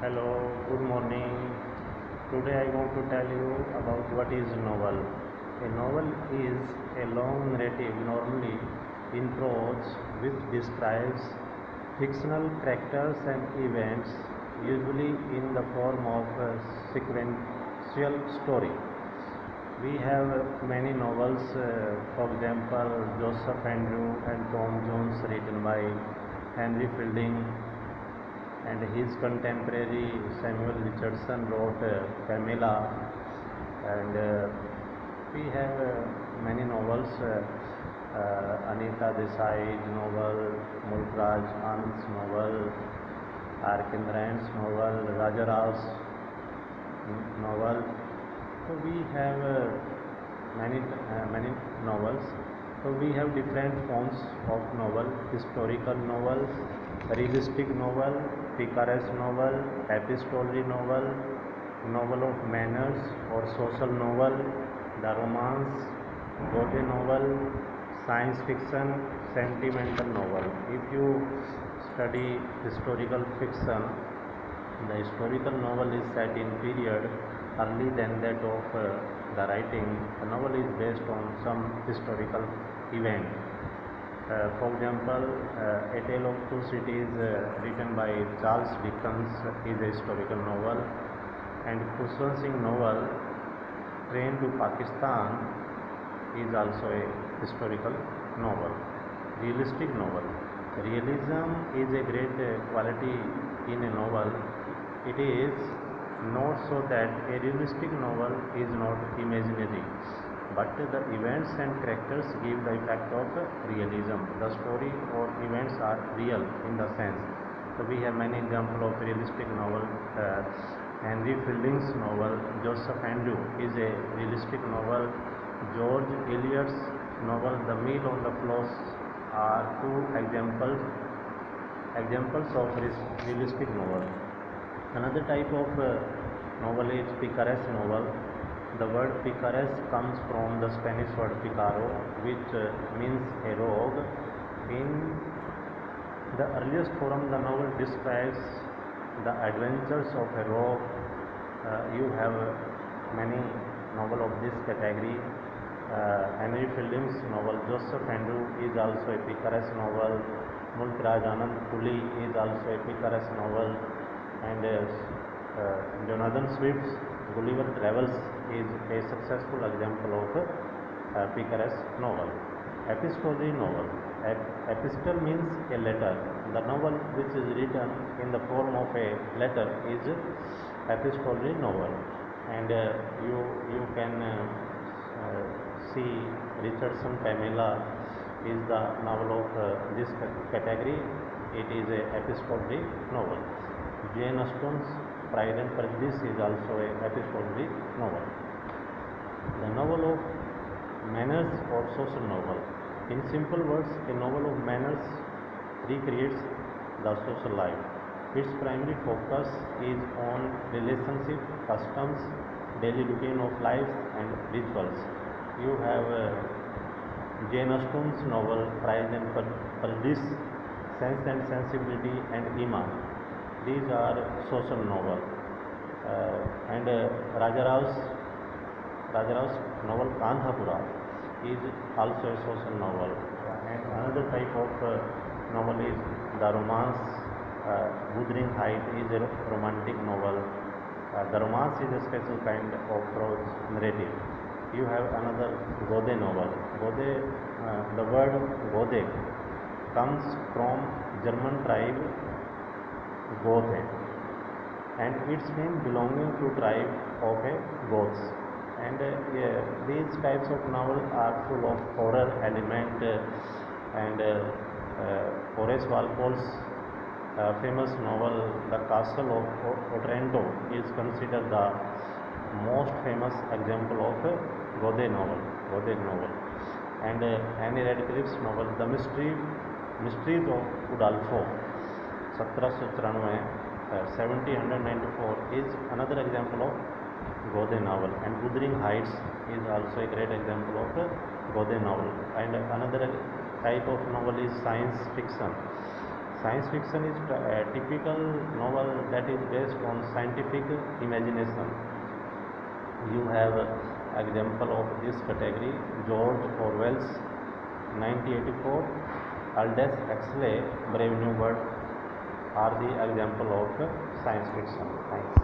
Hello, good morning. Today I want to tell you about what is novel. A novel is a long narrative, normally in prose, which describes fictional characters and events, usually in the form of a sequential story. We have many novels, for example, Joseph Andrew and Tom Jones, written by Henry Fielding, and his contemporary Samuel Richardson wrote Pamela, and we have many novels, Anita Desai's novel, Mulk Raj Anand's novel, R. Kendran's novel, Raja Raw's novel. So we have many novels. So we have different forms of novel: historical novel, realistic novel, picaresque novel, epistolary novel, novel of manners or social novel, the romance, gothic novel, science fiction, sentimental novel. If you study historical fiction, the historical novel is set in period early than that of the writing. The novel is based on some historical event. For example, A Tale of Two Cities, written by Charles Dickens, is a historical novel, and Khushwant Singh novel Train to Pakistan is also a historical novel. Realistic novel. Realism is a great quality in a novel. It is not so that a realistic novel is not imaginary, but the events and characters give the effect of realism. The story or events are real in the sense. So we have many examples of realistic novel. Henry Fielding's novel Joseph Andrew is a realistic novel. George Eliot's novel The Meal on the Floss are two examples of realistic novel. Another type of novel is picaresque novel. The word picaresque comes from the Spanish word picaro, which means a rogue. In the earliest form, the novel describes the adventures of a rogue. You have many novel of this category. Henry Fielding's novel Joseph Andrew is also a picaresque novel. Mulk Raj Anand Kuli is also a picaresque novel, and Jonathan Swift's Gulliver Travels is a successful example of a picaresque novel. Epistolary novel. Epistle means a letter. The novel which is written in the form of a letter is epistolary novel, and you can see Richardson Pamela is the novel of this category. It is a epistolary novel. Jane Austen's Pride and Prejudice is also a epistolary novel. The novel of manners or social novel. In simple words, a novel of manners recreates the social life. Its primary focus is on relationship, customs, daily routine of life, and rituals. You have Jane Austen's novel Pride and Prejudice, Sense and Sensibility, and Iman. These are social novel. And Raja Raw's novel Kandhapura is also a social novel. And another type of novel is the romance. Wuthering Heights is a romantic novel. The romance is a special kind of prose narrative. You have another Gothic novel. The word Gothic comes from German tribe Gothe, and its name belonging to tribe of a Goths. And these types of novels are full of horror element, and Horace Walpole's famous novel The Castle of Otranto is considered the most famous example of a Gothic novel. And Annie Radcliffe's novel The Mysteries of Udolpho 1794 is another example of Gothic novel, and Wuthering Heights is also a great example of a Gothic novel. And another type of novel is science fiction. Science fiction is a typical novel that is based on scientific imagination. You have example of this category: George Orwell's 1984, Aldous Huxley, Brave New World are the example of science fiction. Thanks.